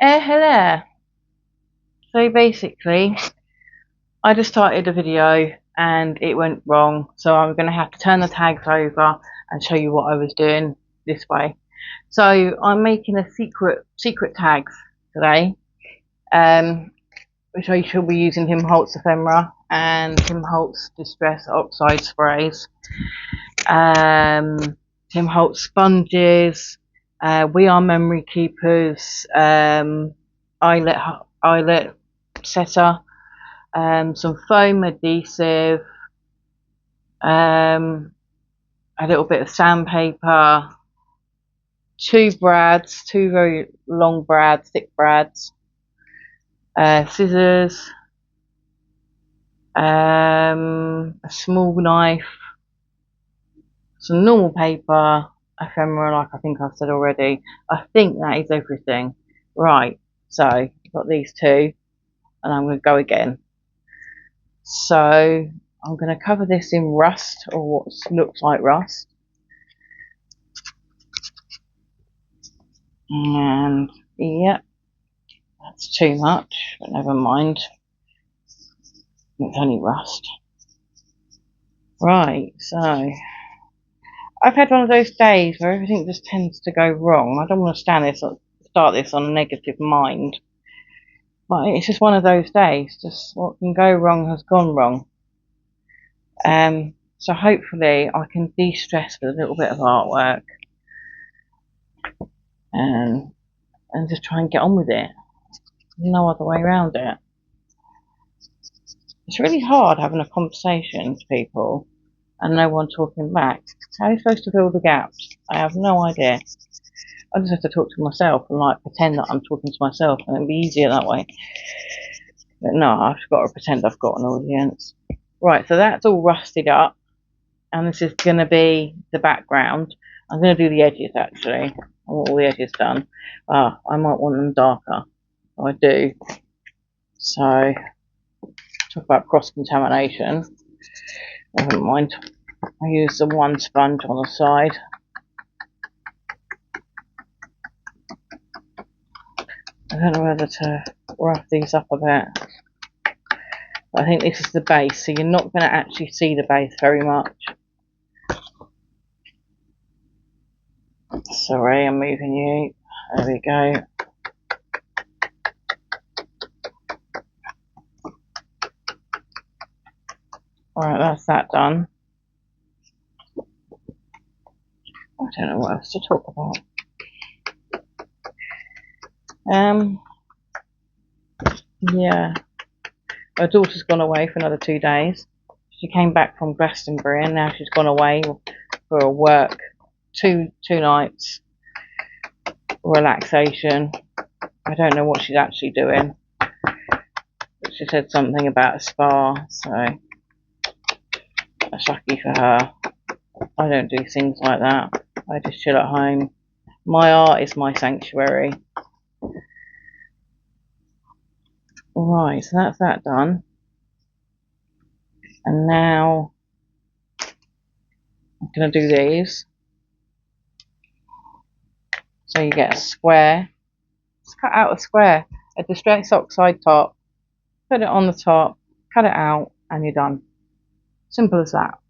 Hello. So basically, I just started a video and it went wrong. So I'm going to have to turn the tags over and show you what I was doing this way. So I'm making a secret tags today, which I shall be using Tim Holtz ephemera and Tim Holtz distress oxide sprays, Tim Holtz sponges. We are memory keepers. Eyelet setter. Some foam adhesive, a little bit of sandpaper, two brads, two very long brads, thick brads, scissors, a small knife, some normal paper, ephemera, like I think I've said already. I think that is everything. Right, so I've got these two, and I'm going to go again. So I'm going to cover this in rust, or what looks like rust. And yep, that's too much, but never mind. It's only rust. Right, so I've had one of those days where everything just tends to go wrong. I don't want to start this on a negative mind, but it's just one of those days. Just what can go wrong has gone wrong. So hopefully I can de-stress with a little bit of artwork, and just try and get on with it. No other way around it. It's really hard having a conversation to people and no one talking back. How are you supposed to fill the gaps? I have no idea. I just have to talk to myself and like pretend that I'm talking to myself, and it'd be easier that way. But no, I've got to pretend I've got an audience. Right, so that's all rusted up, and this is going to be the background. I'm going to do the edges actually. I want all the edges done. I might want them darker. I do. So, talk about cross contamination. Never mind. I use the one sponge on the side. I don't know whether to rough these up a bit. I think this is the base, so you're not going to actually see the base very much. Sorry, I'm moving you. There we go. Alright, that's that done. I don't know what else to talk about. Yeah. My daughter's gone away for another 2 days. She came back from Glastonbury and now she's gone away for a work. Two nights. Relaxation. I don't know what she's actually doing. But she said something about a spa, so that's lucky for her. I don't do things like that. I just chill at home. My art is my sanctuary. Right, so that's that done. And now I'm going to do these. So you get a square. Just cut out a square. A distress oxide top. Put it on the top. Cut it out and you're done. Simple as that.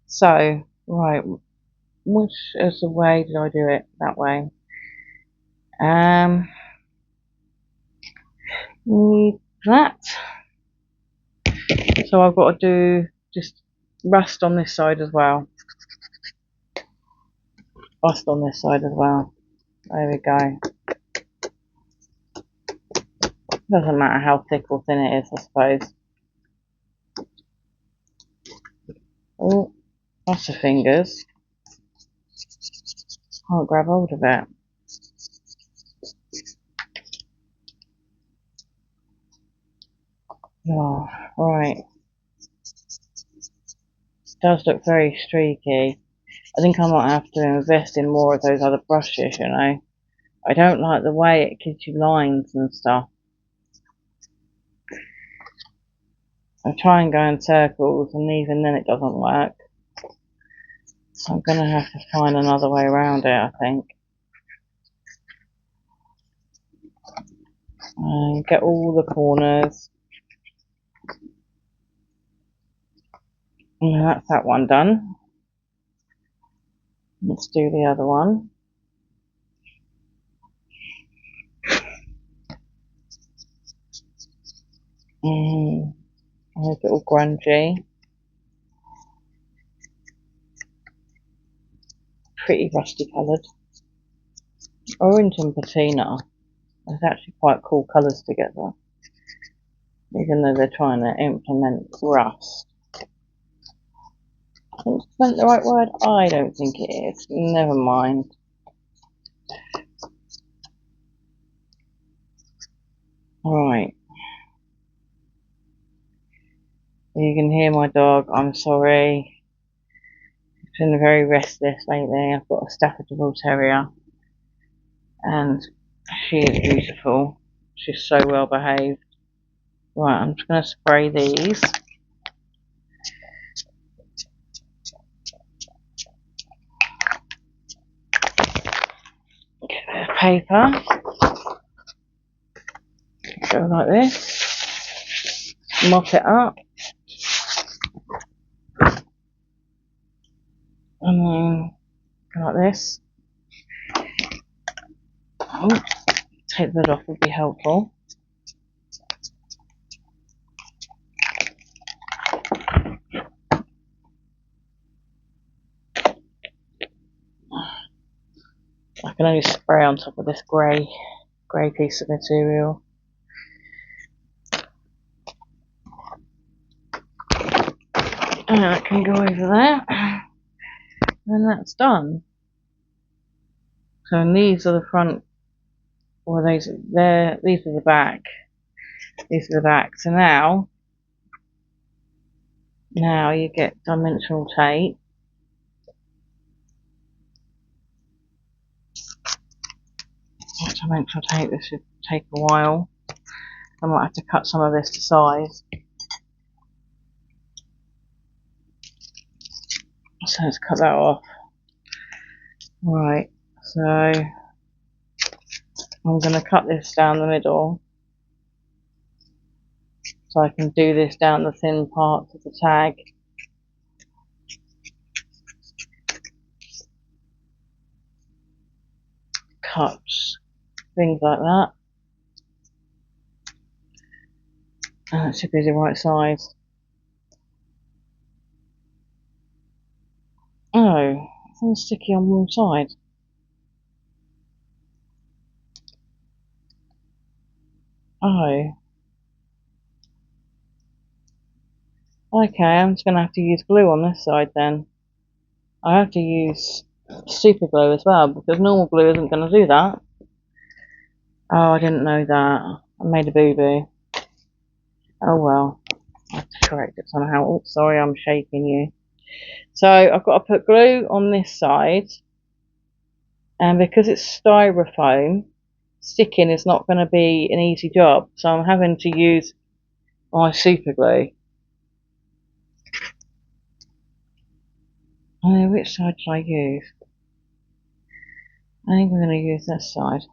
So, right, which is the way did I do it? That way. Need that. So I've got to do just rust on this side as well. Rust on this side as well. There we go. Doesn't matter how thick or thin it is, I suppose. Oh, lots of fingers. Can't grab hold of it. Oh, right. Does look very streaky. I think I might have to invest in more of those other brushes, you know. I don't like the way it gives you lines and stuff. I try and go in circles and even then it doesn't work. So I'm going to have to find another way around it, I think. and get all the corners. And that's that one done. Let's do the other one. I'll make it all grungy. Pretty rusty coloured. Orange and patina. It's actually quite cool colours together. Even though they're trying to implement rust. Implement the right word? I don't think it is. Never mind. Right. You can hear my dog. I'm sorry. He's been very restless lately. I've got a Staffordshire Bull Terrier. And she is beautiful. She's so well behaved. Right, I'm just going to spray these. Get a bit of paper. Go like this. Mop it up. And then go like this. Oh, take the lid off would be helpful. I can only spray on top of this grey piece of material. And that can go over there. And that's done. So these are the front, or these are the back. These are the back. So now you get dimensional tape. Dimensional tape, this should take a while. I might have to cut some of this to size. So let's cut that off. Right, so I'm going to cut this down the middle so I can do this down the thin parts of the tag. Cuts, things like that. And that should be the right size. Oh, it's sticky on one side. Oh. Okay, I'm just going to have to use glue on this side then. I have to use super glue as well because normal glue isn't going to do that. Oh, I didn't know that. I made a boo-boo. Oh well. I have to correct it somehow. Oh, sorry, I'm shaking you. So I've got to put glue on this side. And because it's styrofoam, sticking is not going to be an easy job. So I'm having to use my super glue. Which side should I use? I think I'm going to use this side.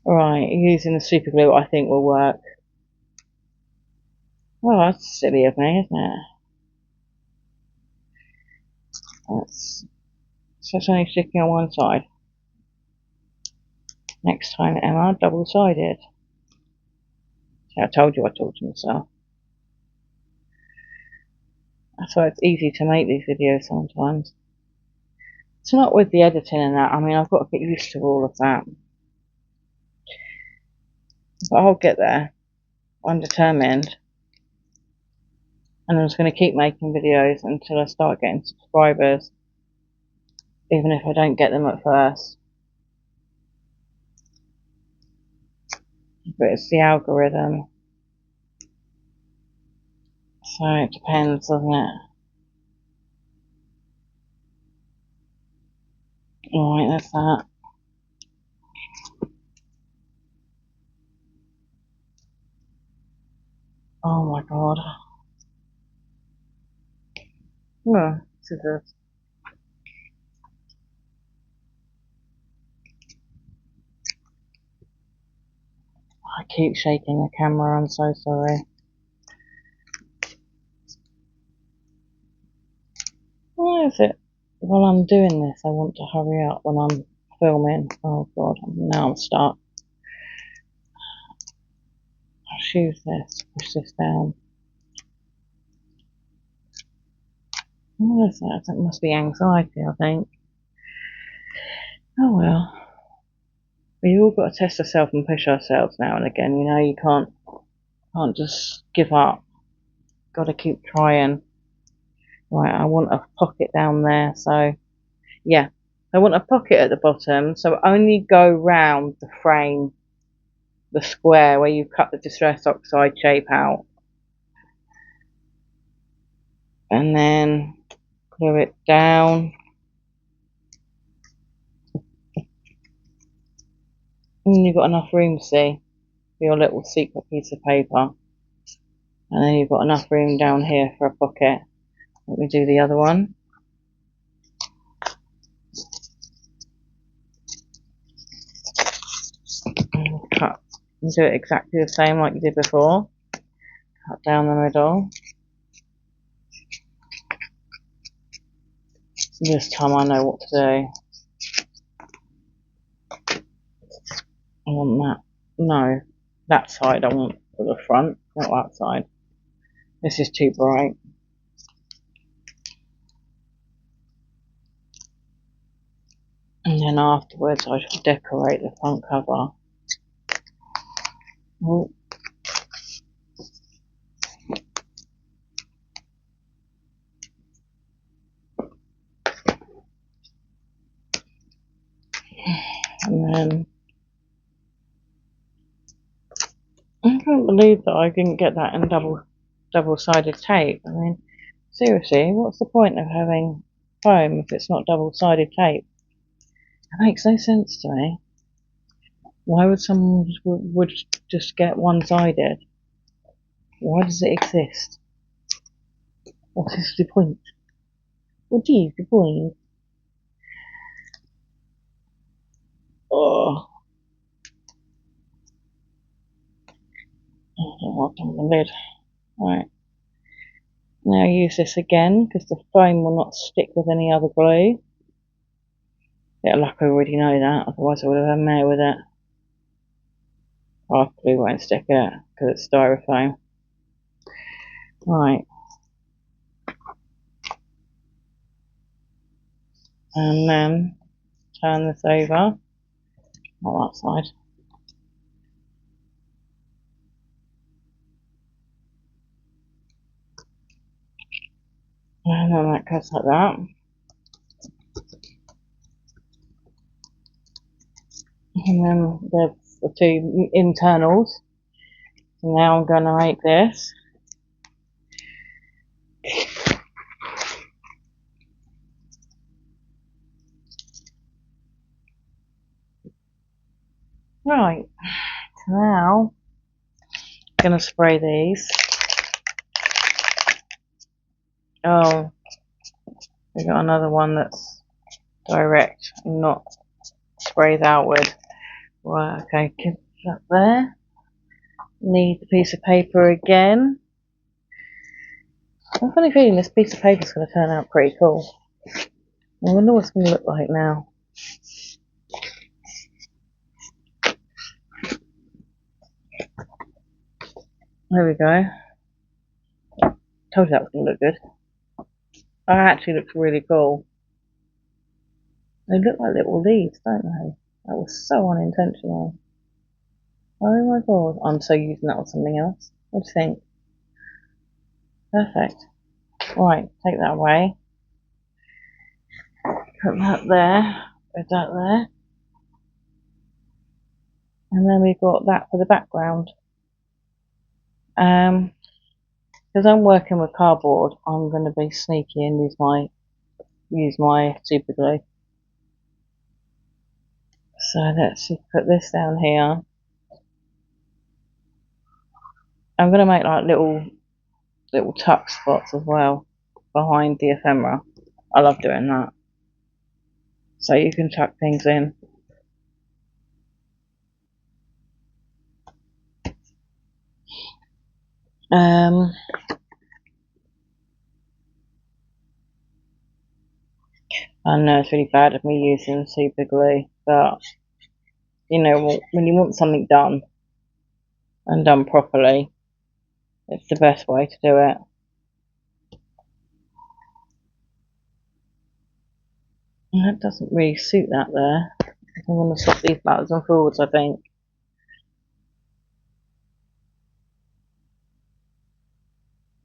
Right, using the super glue I think will work. Oh, that's silly of me, isn't it? So it's only sticking on one side. Next time, Emma, double-sided. See, I told you I talked to myself. That's why it's easy to make these videos sometimes. It's not with the editing and that. I mean, I've got to get used to all of that. But I'll get there. I'm determined. And I'm just going to keep making videos until I start getting subscribers. Even if I don't get them at first. But it's the algorithm. So it depends, doesn't it? Alright, that's that. Oh my god. Oh, scissors. I keep shaking the camera, I'm so sorry. Why is it while I'm doing this I want to hurry up when I'm filming? Oh god, now I'm stuck. I'll choose this, push this down. What is that? That must be anxiety, I think. Oh well. We've all got to test ourselves and push ourselves now and again, you know, you can't just give up. Got to keep trying. Right, I want a pocket down there, so yeah. I want a pocket at the bottom, so only go round the frame, the square where you cut the Distress Oxide shape out. And then glue it down. And you've got enough room, see, for your little secret piece of paper. And then you've got enough room down here for a pocket. Let me do the other one. And cut and do it exactly the same like you did before. Cut down the middle. This time I know what to do. I want that. No, that side I want for the front, not that side. This is too bright. And then afterwards I shall decorate the front cover. Ooh. And then I can't believe that I didn't get that in double-sided tape. I mean, seriously, what's the point of having foam if it's not double-sided tape? It makes no sense to me. Why would someone would just get one-sided? Why does it exist? What is the point? What is the point? Oh, I don't know what's on the lid. Right. Now use this again because the foam will not stick with any other glue. Bit of luck I already know that, otherwise I would have had mail with it. Half glue won't stick it because it's styrofoam. Right. And then turn this over. Not that side. And then that goes like that. And then there's the two internals. So now I'm going to make this. Right. So now I'm going to spray these. Oh, we got another one that's direct, not sprays outward. Right, okay, keep that there. Need the piece of paper again. I'm funny feeling this piece of paper is going to turn out pretty cool. I wonder what it's going to look like now. There we go. Told you that was going to look good. That actually looks really cool. They look like little leaves, don't they? That was so unintentional. Oh my god, I'm so using that on something else. What do you think? Perfect. Right, take that away. Put that there. Put that there. And then we've got that for the background. Because I'm working with cardboard, I'm going to be sneaky and use my super glue. So let's put this down here. I'm going to make like little tuck spots as well behind the ephemera. I love doing that. So you can tuck things in. I know it's really bad of me using super glue, but you know, when you want something done and done properly, it's the best way to do it. And that doesn't really suit that there. I'm going to swap these backwards and forwards, I think.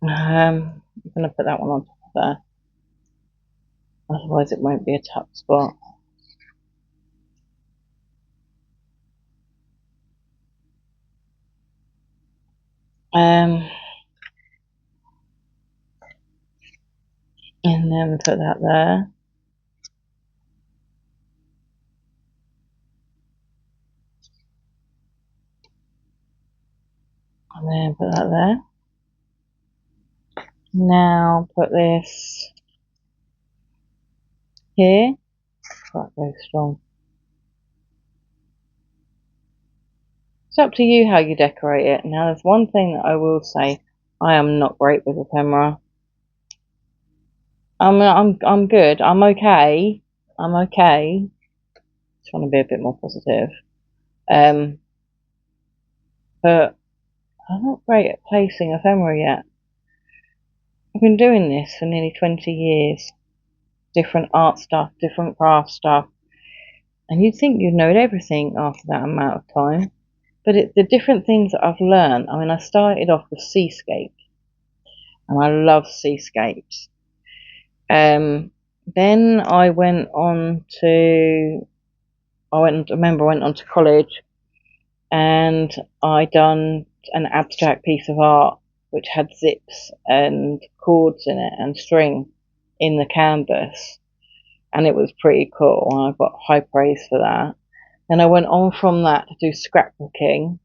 I'm going to put that one on top of there. Otherwise it won't be a tuck spot. And then put that there. And then put that there. Now put this here. Quite very strong. It's up to you how you decorate it. Now there's one thing that I will say. I am not great with ephemera. I'm good. I'm okay. I'm okay. Trying to be a bit more positive. But I'm not great at placing ephemera yet. I've been doing this for nearly 20 years. Different art stuff, different craft stuff. And you'd think you'd know everything after that amount of time. But it's the different things that I've learned. I mean, I started off with seascape. And I love seascapes. Then I went on to I remember I went on to college and I done an abstract piece of art which had zips and cords in it and string in the canvas, and it was pretty cool. I got high praise for that. Then I went on from that to do scrapbooking,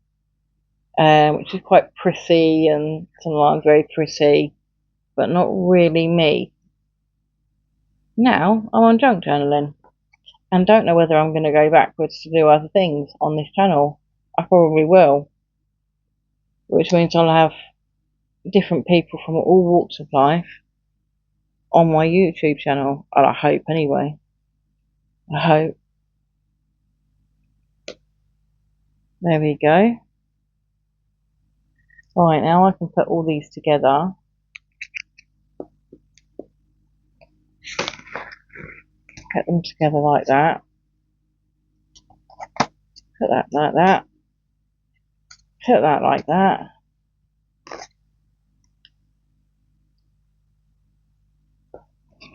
which is quite pretty and sometimes very pretty, but not really me. Now I'm on junk journaling and don't know whether I'm going to go backwards to do other things on this channel. I probably will, which means I'll have different people from all walks of life on my YouTube channel. I hope anyway. I hope. There we go. Right, now I can put all these together. Put them together like that. Put that like that. Put that like that.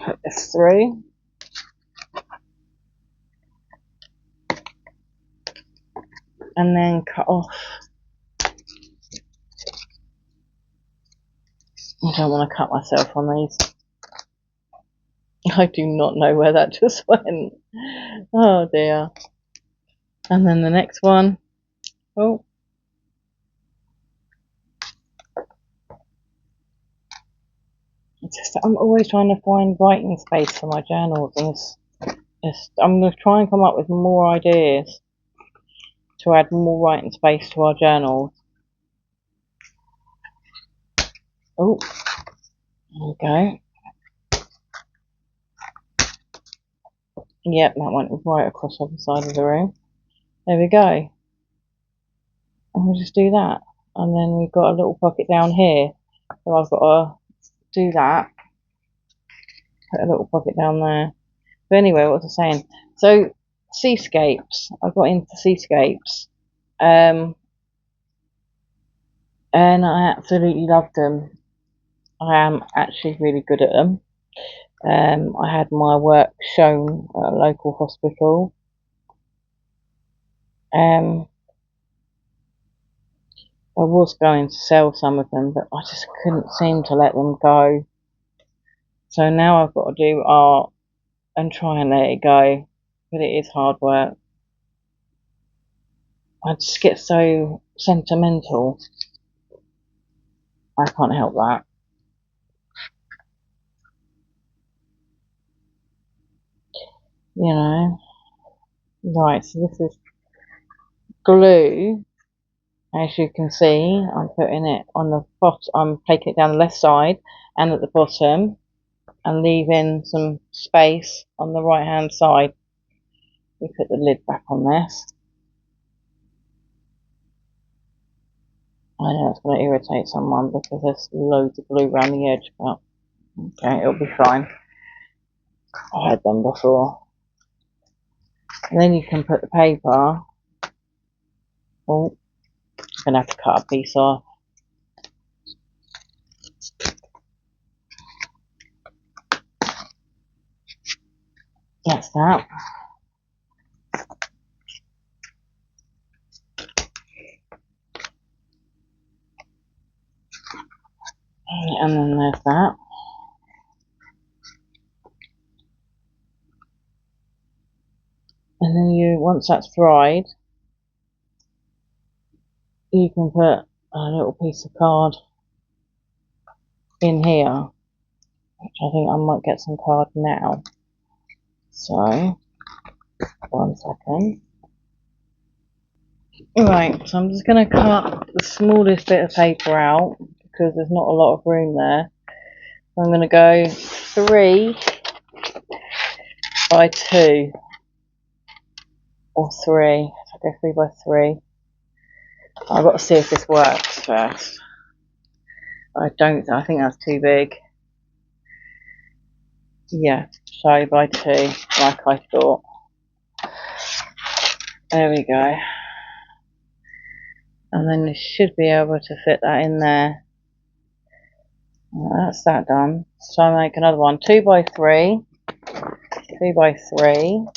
Put this through. And then cut off. I don't want to cut myself on these. I do not know where that just went. Oh dear. And then the next one. Oh. I'm always trying to find writing space for my journals, and I'm going to try and come up with more ideas to add more writing space to our journals. Oh, there we go. Yep, that went right across the other side of the room. There we go. And we'll just do that. And then we've got a little pocket down here. So I've got to do that. Put a little pocket down there. But anyway, what was I saying? So, seascapes. I got into seascapes. And I absolutely loved them. I am actually really good at them. I had my work shown at a local hospital. I was going to sell some of them, but I just couldn't seem to let them go. So now I've got to do art and try and let it go. But it is hard work. I just get so sentimental. I can't help that. You know. Right, so this is glue. As you can see, I'm putting it on the bottom. I'm taking it down the left side and at the bottom, and leaving some space on the right hand side. We put the lid back on this. I know it's going to irritate someone because there's loads of glue around the edge, but okay, it'll be fine. I had them before. And then you can put the paper. Oh, I'm going to have to cut a piece off. That's that. And then there's that. And then once that's dried, you can put a little piece of card in here, which I think I might get some card now. So, 1 second. Right, so I'm just going to cut the smallest bit of paper out because there's not a lot of room there. So I'm going to go 3 by 2 or 3. So I go 3 by 3. I've got to see if this works first. I think that's too big. Yeah, so by 2, like I thought. There we go. And then you should be able to fit that in there. That's that done. So I make another one, 2 by 3, 2 by 3.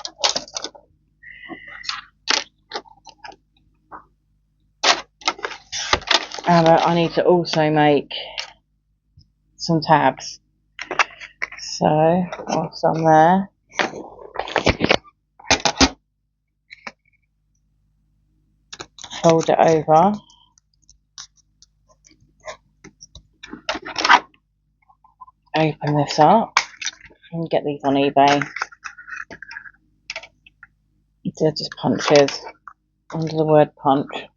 And I need to also make some tabs. So whilst I'm there, fold it over. Open this up. You can get these on eBay. They're just punches under the word punch.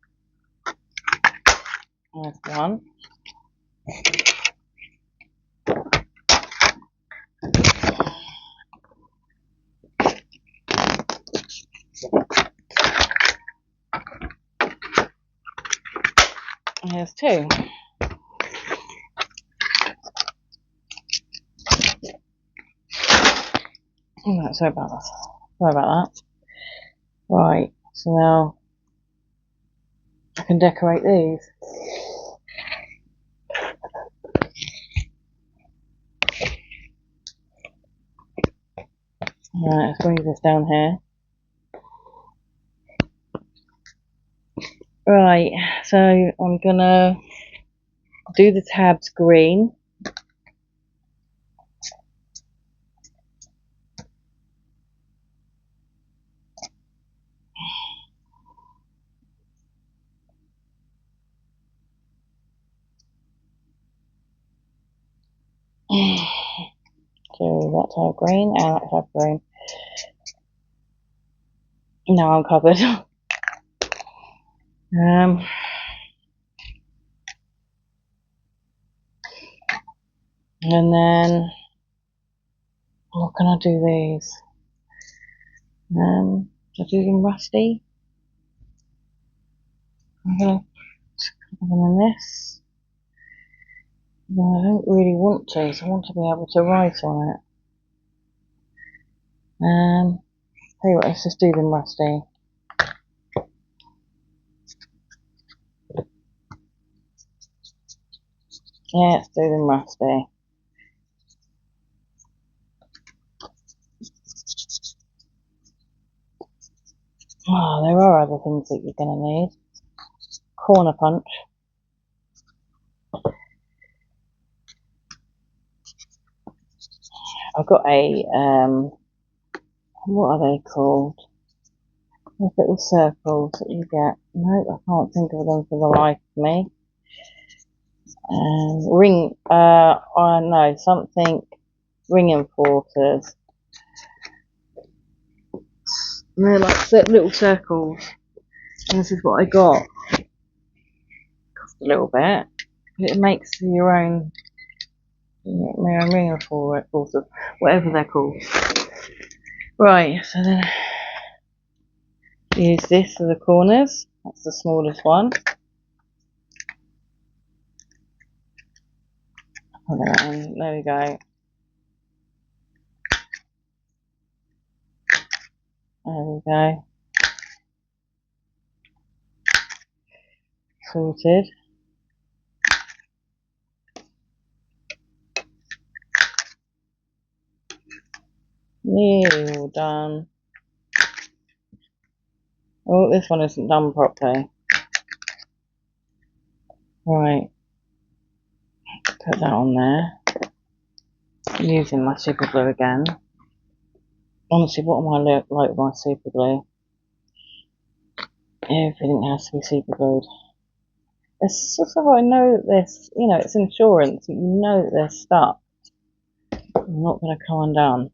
There's one. Here's 2. Oh, sorry about that. Sorry about that. Right, so now I can decorate these. Right, let's bring this down here. Right, so I'm gonna do the tabs green. So that tab green and that tab green. Now I'm covered. And then what can I do these? Should I do them rusty? I'm gonna cover them in this. No, I don't really want to, so I want to be able to write on it. Tell you what, let's just do them rusty. Yeah, let's do them rusty. Oh, there are other things that you're going to need. Corner punch. I've got a, what are they called? Those little circles that you get. No, I can't think of them for the life of me. No, something ring enforcers. And they're like little circles. And this is what I got. a little bit. It makes your own ringer for it, also, whatever they're called. Right, so then use this for the corners. That's the smallest one. Put that in. There we go. There we go. Sorted. Nearly all done. Oh, this one isn't done properly. Right. Put that on there. I'm using my super glue again. Honestly, what am I like with my super glue? Everything has to be super glued. It's just so I know that this, it's insurance. You know that they're stuck. I'm not going to come undone.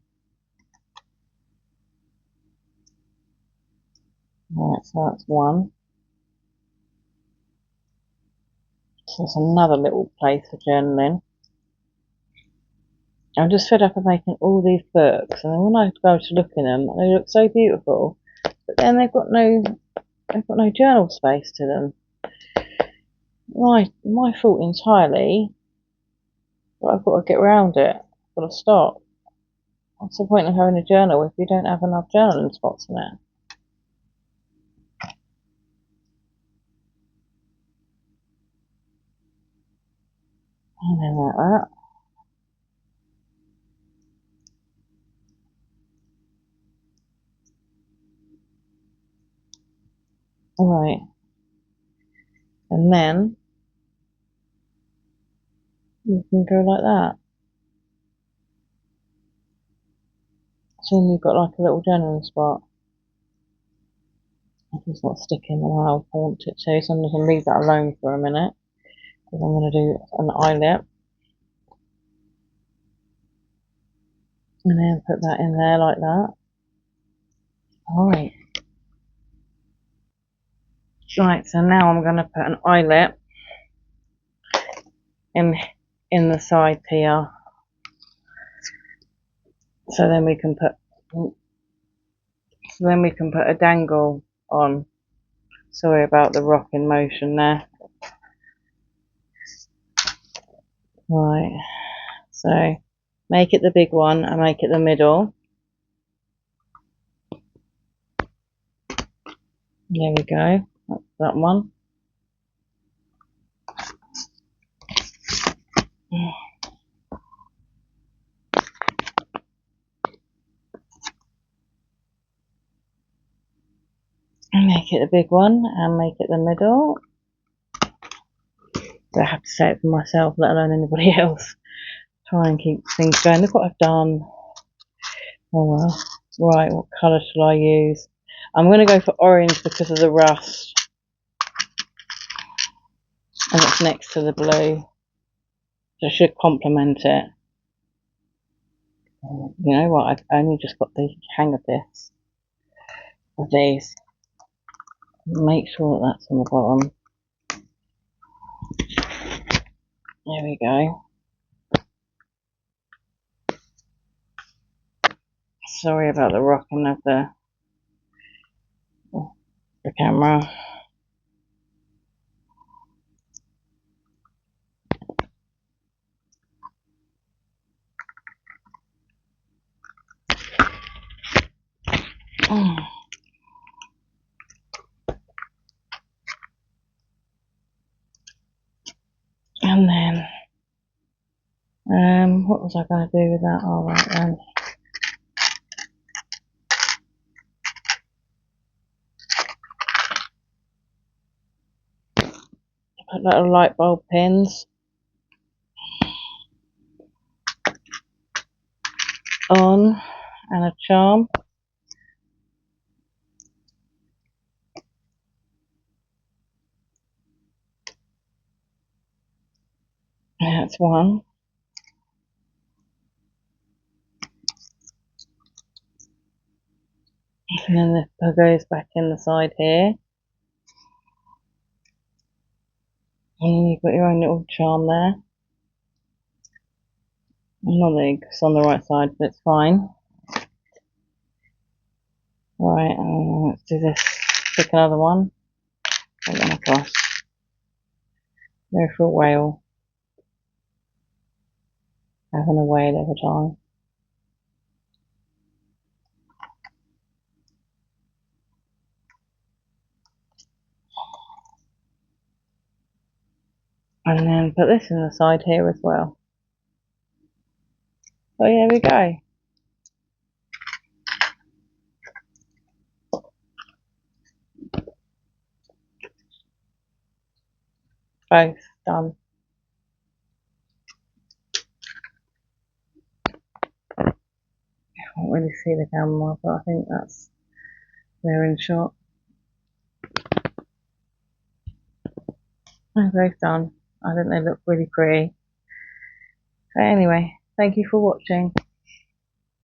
Right, so that's one. So that's another little place for journaling. I'm just fed up of making all these books, and then when I go to look in them, they look so beautiful, but then they've got no journal space to them. My fault entirely, but I've got to get around it. I've got to stop. What's the point of having a journal if you don't have enough journaling spots in it? And then like that. Alright. And then you can go like that. So then you've got like a little journaling spot. It's not sticking the way I want it to, so I'm just going to leave that alone for a minute. Because I'm going to do an eyelet. And then put that in there like that. Alright. Right, so now I'm going to put an eyelet in the side here. So then we can put a dangle on. Sorry about the rocking motion there. Right, so make it the big one and make it the middle. There we go. That's that one. And make it the big one and make it the middle. I have to say it for myself, let alone anybody else. Try and keep things going. Look what I've done. Oh well. Right, what colour shall I use? I'm going to go for orange because of the rust. And it's next to the blue. So it should complement it. You know what, I've only just got the hang of this. Of these. Make sure that that's on the bottom. There we go. Sorry about the rocking of the camera. And then, what was I going to do with that? All right then. Put little light bulb pins on and a charm. That's one. And then the goes back in the side here. And you've got your own little charm there. Not that it's on the right side, but it's fine. Right, let's do this. Pick another one. Put them across. Go for a whale. Having a whale every time. And then put this in the side here as well. So here we go. Both done. I can't really see the camera, but I think that's they're in shot. They're both done. I think they look really pretty. So anyway, thank you for watching.